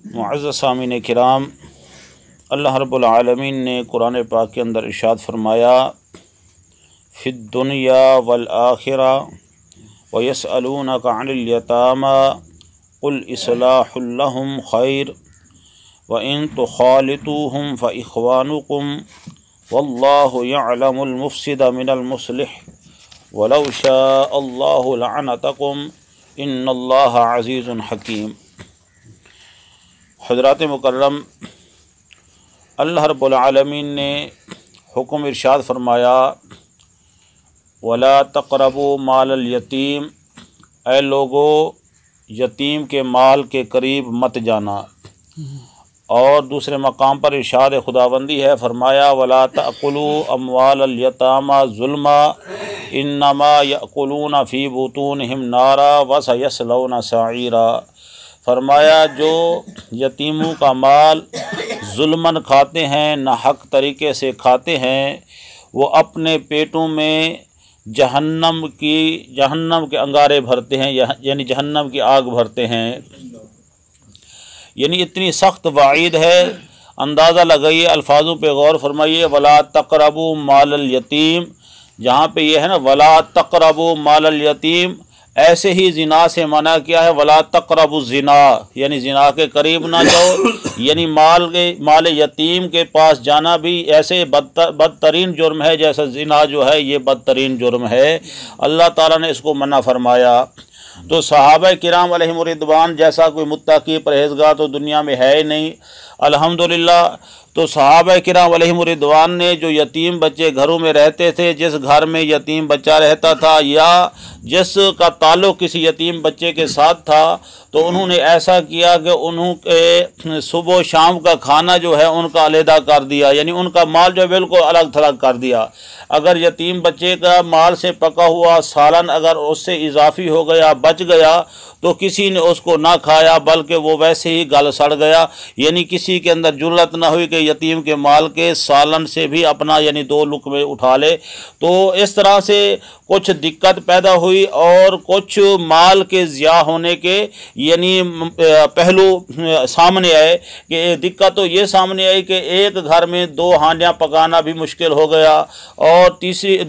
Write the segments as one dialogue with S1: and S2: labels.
S1: معزز سامعین کرام، اللہ رب العالمین نے قرآن پاک کے اندر ارشاد فرمایا فی الدنیا والآخرہ ویسألونک عن الیتامی قل اصلاح لہم خیر وإن تخالطوہم فإخوانکم واللہ یعلم المفسد من المصلح ولو شاء اللہ لعنتکم ان اللہ عزیز حکیم۔ حضرات مکرم، اللہ رب العالمین نے حکم ارشاد فرمایا وَلَا تَقْرَبُوا مَالَ الْيَتِيمِ، اے لوگو یتیم کے مال کے قریب مت جانا۔ اور دوسرے مقام پر ارشاد خداوندی ہے، فرمایا وَلَا تَأْكُلُوا أَمْوَالَ الْيَتَامَى ظُلْمًا إِنَّمَا يَأْكُلُونَ فِي بُطُونِهِمْ نَارًا وَسَيَصْلَوْنَ سَعِيرًا۔ فرمایا جو یتیموں کا مال ظلماً کھاتے ہیں، ناحق طریقے سے کھاتے ہیں، وہ اپنے پیٹوں میں جہنم کے انگارے بھرتے ہیں، یعنی جہنم کی آگ بھرتے ہیں۔ یعنی اتنی سخت وعید ہے، اندازہ لگائیے، الفاظوں پہ غور فرمائیے۔ ولا تقربوا مال الیتیم، جہاں پہ یہ ہے نا ولا تقربوا مال الیتیم، ایسے ہی زنا سے منع کیا ہے ولا تقربوا الزنا، یعنی زنا کے قریب نہ جاؤ۔ یعنی مال یتیم کے پاس جانا بھی ایسے بدترین جرم ہے جیسا زنا جو ہے یہ بدترین جرم ہے۔ اللہ تعالیٰ نے اس کو منع فرمایا۔ تو صحابہ کرام علیہم الرضوان جیسا کوئی متقی پرہیزگار تو دنیا میں ہے ہی نہیں، الحمدللہ۔ تو صحابہ کرام علیہم الرضوان نے جو یتیم بچے گھروں میں رہتے تھے، جس گھر میں یتیم بچہ رہتا تھا یا جس کا تعلق کسی یتیم بچے کے ساتھ تھا، تو انہوں نے ایسا کیا کہ انہوں کے صبح و شام کا کھانا جو ہے ان کا علیحدہ کر دیا، یعنی ان کا مال جو بالکل الگ تھلگ کر دیا۔ اگر یتیم بچے کا مال سے پکا ہوا سالن اگر اس سے اضافی ہو گیا، بچ گیا، تو کسی نے اس کو نہ کھایا بلکہ وہ ویسے ہی گل سڑ گیا۔ یعنی کسی کے اندر جرأت نہ ہوئی کہ یتیم کے مال کے سالن سے بھی اپنا یعنی 2 لقمے اٹھا لے۔ تو اس طرح سے کچھ دقت پیدا ہوئی اور کچھ مال کے ضیاع ہونے کے یعنی پہلو سامنے آئے کہ دقت تو یہ سامنے آئی کہ ایک گھر میں 2 ہانڈیاں پکانا بھی مشکل ہو گیا، اور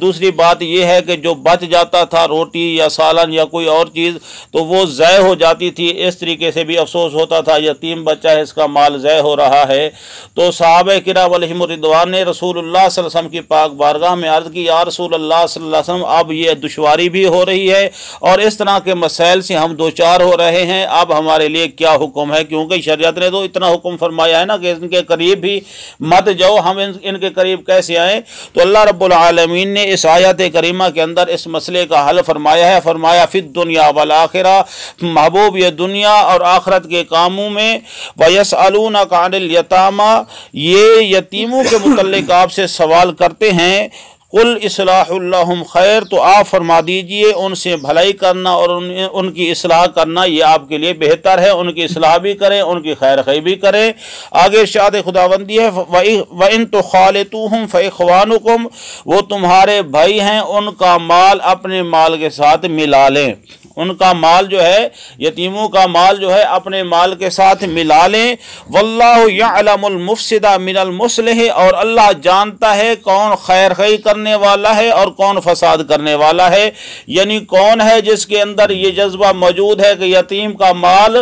S1: دوسری بات یہ ہے کہ جو بچ جاتا تھا روٹی یا سالن یا کوئی اور چیز تو وہ ضائع ہو جاتی تھی۔ اس طریقے سے بھی افسوس ہوتا تھا یتیم بچہ ہے، اس کا مال ضائع ہو رہا ہے۔ تو صحابہ کرام علیہم الرضوان نے رسول اللہ صلی اللہ علیہ وسلم کی پاک بارگاہ میں عرض کی، یا رسول اللہ صلی اللہ علیہ وسلم اب یہ دشواری بھی ہو رہی ہے اور اس طرح کے مسائل سے ہم دوچار ہو رہے ہیں، اب ہمارے لیے کیا حکم ہے؟ کیونکہ شریعت نے تو اتنا حکم فرمایا ہے نا کہ ان کے قریب بھی مت جاؤ، ہم ان کے قریب کیسے آئیں؟ تو اللہ رب العالمین نے اس آیت کریمہ کے اندر اس مسئلے کا حل فرمایا ہے۔ فرمایا فی الدنیا والآخرہ، محبوب یہ دنیا اور آخرت کے کاموں میں، وَيَسْأَلُونَكَ عَنِ الْيَتَامَى، یہ یتیموں کے متعلق آپ سے سوال کرتے ہیں، قُلْ إِصْلَاحُ لَهُمْ خیر، تو آپ فرما دیجئے ان سے بھلائی کرنا اور ان کی اصلاح کرنا یہ آپ کے لیے بہتر ہے، ان کی اصلاح بھی کریں، ان کی خیر خواہی بھی کریں۔ آگے ارشاد خداوندی ہے وَإِن تُخَالِطُوهُمْ فَإِخْوَانُكُمْ، وہ تمہارے بھائی ہیں، ان کا مال اپنے مال کے ساتھ ملا لیں، ان کا مال جو ہے یتیموں کا مال جو ہے اپنے مال کے ساتھ ملا لیں۔ واللہ یعلم المفسد من المصلح، اور اللہ جانتا ہے کون خیر خواہی کرنے والا ہے اور کون فساد کرنے والا ہے۔ یعنی کون ہے جس کے اندر یہ جذبہ موجود ہے کہ یتیم کا مال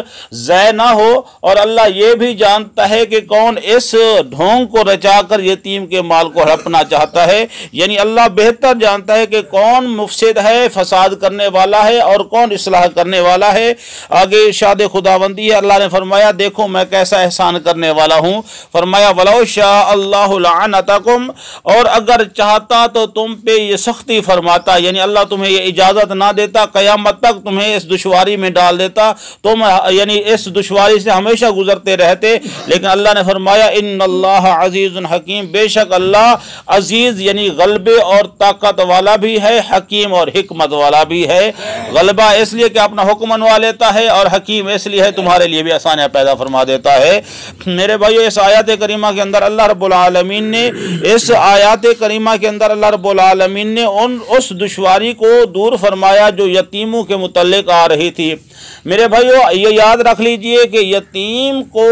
S1: ضائع نہ ہو، اور اللہ یہ بھی جانتا ہے کہ کون اس ڈھونگ کو رچا کر یتیم کے مال کو ہڑپنا چاہتا ہے۔ یعنی اللہ بہتر جانتا ہے کہ کون مفسد ہے، فساد کرنے والا ہے، اور کون اصلاح کرنے والا ہے۔ آگے ارشاد خداوندی ہے، اللہ نے فرمایا دیکھو میں کیسا احسان کرنے والا ہوں۔ فرمایا وَلَوْ شَاءَ اللَّهُ لَعَنَتَكُمْ، اور اگر چاہتا تو تم پہ یہ سختی فرماتا، یعنی اللہ تمہیں یہ اجازت نہ دیتا، قیامت تک تمہیں اس دشواری میں ڈال دیتا، تم یعنی اس دشواری سے ہمیشہ گزرتے رہتے، لیکن اللہ نے فرمایا ان اللہ عزیز حکیم، بے شک اللہ عزیز یعنی غلبے اور طاقت والا بھی ہے، حکیم اور حکمت والا بھی ہے۔ غلبہ اللہ اس لیے کہ اپنا حکم منوا لیتا ہے، اور حکیم اس لیے ہے تمہارے لیے بھی آسانیاں پیدا فرما دیتا ہے۔ میرے بھائیو، اس آیات کریمہ کے اندر اللہ رب العالمین نے اللہ رب العالمین نے اس دشواری کو دور فرمایا جو یتیموں کے متعلق آ رہی تھی۔ میرے بھائیو، یہ یاد رکھ لیجئے کہ یتیم کو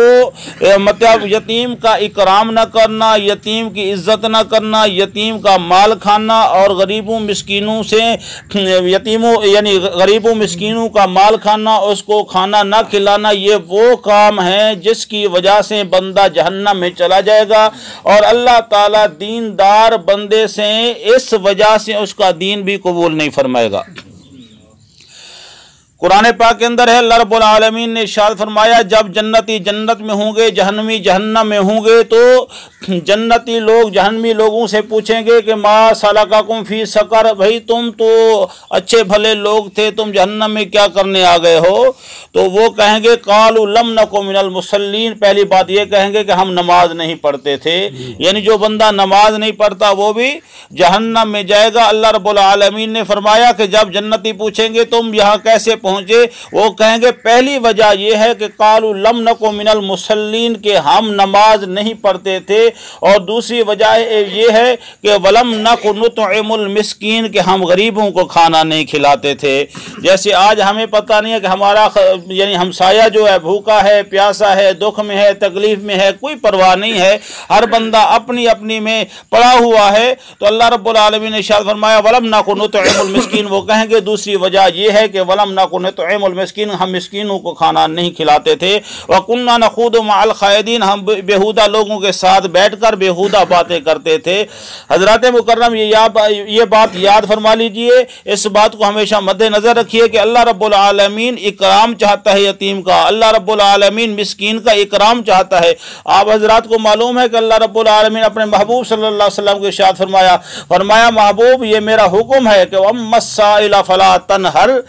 S1: مطلب یتیم کا اکرام نہ کرنا، یتیم کی عزت نہ کرنا، یتیم کا مال کھانا اور غریبوں مسکینوں سے غریبوں مسکینوں کا مال کھانا، اس کو کھانا نہ کھلانا، یہ وہ کام ہے جس کی وجہ سے بندہ جہنم میں چلا جائے گا، اور اللہ تعالیٰ دیندار بندے سے اس وجہ سے اس کا دین بھی قبول نہیں فرمائے گا۔ قرآن پاک کے اندر ہے، اللہ رب العالمین نے ارشاد فرمایا، جب جنتی جنت میں ہوں گے، جہنمی جہنم میں ہوں گے، تو جنتی لوگ جہنمی لوگوں سے پوچھیں گے کہ ما سلککم فی سقر، بھائی تم تو اچھے بھلے لوگ تھے، تم جہنم میں کیا کرنے آ گئے ہو؟ تو وہ کہیں گے قالوا لم نک من المصلین، پہلی بات یہ کہیں گے کہ ہم نماز نہیں پڑھتے تھے، یعنی جو بندہ نماز نہیں پڑھتا وہ بھی جہنم میں جائے گا۔ اللہ رب العالمین نے فرمایا کہ جب جنتی پوچھیں گے تم یہاں کیسے پہنچے، وہ کہیں گے پہلی وجہ یہ ہے کہ قالوا لم نک من المصلین، کہ ہم نماز نہیں پڑھتے تھے، اور دوسری وجہ یہ ہے کہ ولم نک نطعم المسکین، کہ ہم غریبوں کو کھانا نہیں کھلاتے تھے۔ جیسے آج ہمیں پتہ نہیں ہے کہ ہمارا یعنی ہمسایہ جو ہے بھوکا ہے، پیاسا ہے، دکھ میں ہے، تکلیف میں ہے، کوئی پرواہ نہیں ہے، ہر بندہ اپنی اپنی میں پڑا ہوا ہے، تو اللہ رب العالمین نے ارشاد فرمایا ولم نک نطعم المسکین، وہ کہیں گے دوسری وجہ یہ ہے کہ ولم نک نطعم المسکین، ہم مسکینوں کو کھانا نہیں کھلاتے تھے، وَكُنَّا نَخُوضُ مَعَ الْخَائِضِينَ، ہم بےہودہ لوگوں کے ساتھ بیٹھ کر بےہودہ باتیں کرتے تھے۔ حضرات مکرم، یہ بات یاد فرما لیجئے، اس بات کو ہمیشہ مد نظر رکھیے کہ اللہ رب العالمین اکرام چاہتا ہے یتیم کا، اللہ رب العالمین مسکین کا اکرام چاہتا ہے۔ آپ حضرات کو معلوم ہے کہ اللہ رب العالمین اپنے محبوب صلی اللہ علیہ وسلم کو ارشاد فرمایا محبوب یہ میرا حکم ہے کہ وَأَمَّا السَّائِلَ فَلَا تَنْهَرْ،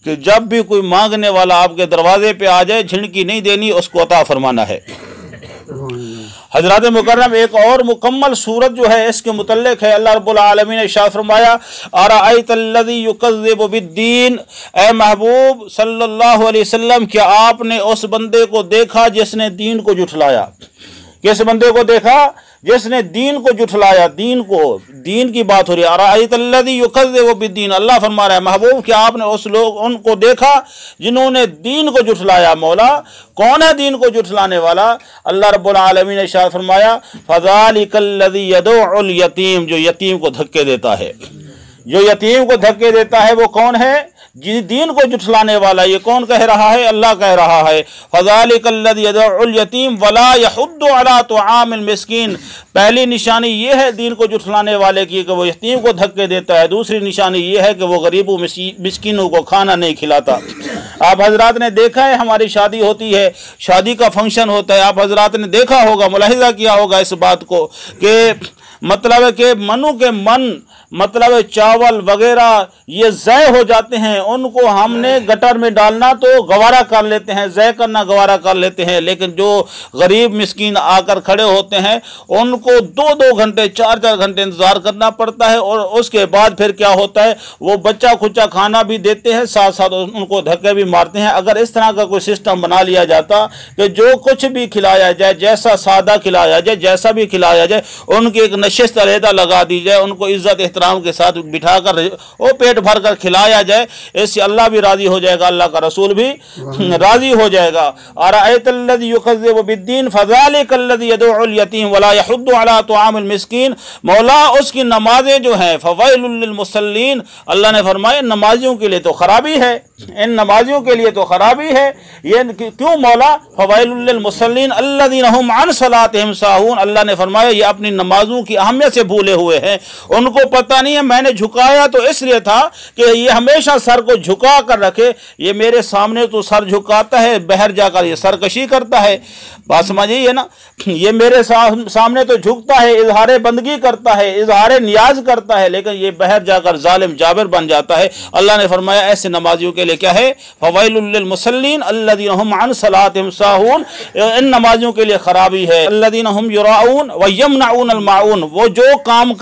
S1: کہ جب بھی کوئی مانگنے والا آپ کے دروازے پہ آ جائے جھنکی نہیں دینی، اس کو عطا فرمانا ہے۔ حضرات مکرم، ایک اور مکمل صورت جو ہے اس کے متعلق ہے، اللہ رب العالمین نے ارشاد فرمایا اَرَأَيْتَ الَّذِي يُكَذِّبُ بِالدِّينِ، اے محبوب صلی اللہ علیہ وسلم، کیا آپ نے اس بندے کو دیکھا جس نے دین کو جھٹلایا؟ کس بندے کو دیکھا؟ جس نے دین کو جھٹلایا، دین کی بات ہو رہی ہے۔ اَرَأَيْتَ الَّذِي يُكَذِّبُ بِالدِّينِ، اللہ فرما رہا ہے محبوب کیا آپ نے ان کو دیکھا جنہوں نے دین کو جھٹلایا؟ مولا کون ہے دین کو جھٹلانے والا؟ اللہ رب العالمین نے ارشاد فرمایا فَذَلِكَ الَّذِي يَدُعُّ الْيَتِيمَ، جو یتیم کو دھکے دیتا ہے، جو یتیم کو دھکے دیتا ہے وہ کون ہے؟ دین کو جھٹلانے والا۔ یہ کون کہہ رہا ہے؟ اللہ کہہ رہا ہے فَذَلِكَ الَّذِي يَدُعُّ الْيَتِيمَ وَلَا يَحُضُّ عَلَىٰ طَعَامِ الْمِسْكِينِ، پہلی نشانی یہ ہے دین کو جھٹلانے والے کی کہ وہ یتیم کو دھکے دیتا ہے، دوسری نشانی یہ ہے کہ وہ غریبوں مسکینوں کو کھانا نہیں کھلاتا۔ آپ حضرات نے دیکھا ہے ہماری شادی ہوتی ہے، شادی کا فنکشن ہوتا ہے، آپ حضرات نے دیکھا ہوگا، ملاحظہ کیا ہوگا اس بات کو کہ مطلب ہے کہ منو کے من مطلب چاول وغیرہ یہ ضائع ہو جاتے ہیں، ان کو ہم نے گٹر میں ڈالنا تو گوارا کر لیتے ہیں، ضائع کرنا گوارا کر لیتے ہیں، لیکن جو غریب مسکین آ کر کھڑے ہوتے ہیں ان کو 2-2 گھنٹے 4-4 گھنٹے انتظار کرنا پڑتا ہے، اور اس کے بعد پھر کیا ہوتا ہے وہ بچہ کھچا کھانا بھی دیتے ہیں، ساتھ ساتھ ان کو دھکے بھی مارتے ہیں۔ اگر اس طرح کا کوئی سسٹم بنا لیا جاتا کہ جو کچھ بھی کھلایا جائے، جیسا سادہ کھلایا جائے، جیسا بھی کھلایا جائے، ان کی ایک نشست علیحدہ لگا دی جائے، ان کو عزت احترام کے ساتھ بٹھا کر وہ پیٹ بھر کر کھلایا جائے، اس سے اللہ بھی راضی ہو جائے گا، اللہ کا رسول بھی راضی ہو جائے گا۔ اَرَأَيْتَ الَّذِي يُكَذِّبُ بِالدِّينِ فَذَلِكَ الَّذِي يَدُعُّ الْيَتِيمَ وَلَا يَحُضُّ عَلَىٰ طَعَامِ الْمِسْكِينِ، مولا اس کی نمازیں جو ہیں فَوَيْلٌ لِّلْمُصَلِّينَ، اللہ نے فرمایا نمازیوں کے لیے تو خرابی ہے، ان نمازیوں کے لیے تو خرابی ہے۔ یہ کیوں مولا؟ فَوَيْلٌ لِّلْمُصَلِّينَ الَّذِينَ هُمْ عَنْ صَلَاتِهِمْ سَاهُونَ، اللہ نے فرمایا یہ اپنی نمازوں کی اہمیت سے بھولے ہوئے ہیں، ان کو پتہ نہیں ہے میں نے جھکایا تو اس لیے تھا کہ یہ ہمیشہ سر کو جھکا کر رکھے، یہ میرے سامنے تو سر جھکاتا ہے، باہر جا کر یہ سرکشی کرتا ہے، بات سمجھیے نا، یہ میرے سامنے تو جھکتا ہے، اظہار بندگی کرتا ہے، اظہار نیاز کرتا ہے، لیکن یہ باہر جا کر ظالم جابر بن جاتا ہے۔ اللہ نے فرمایا ایسے نمازیوں کے لیے کیا ہے؟ فَوَيْلٌ لِّلْمُصَلِّينَ الَّذِينَ هُمْ عَنْ صَلَاتِهِمْ سَاهُونَ، ان نمازیوں کے لیے خرابی ہے۔ الَّذِينَ هُمْ يُرَاءُونَ وَيَمْنَعُونَ الْمَاعُونَ، وہ جو کام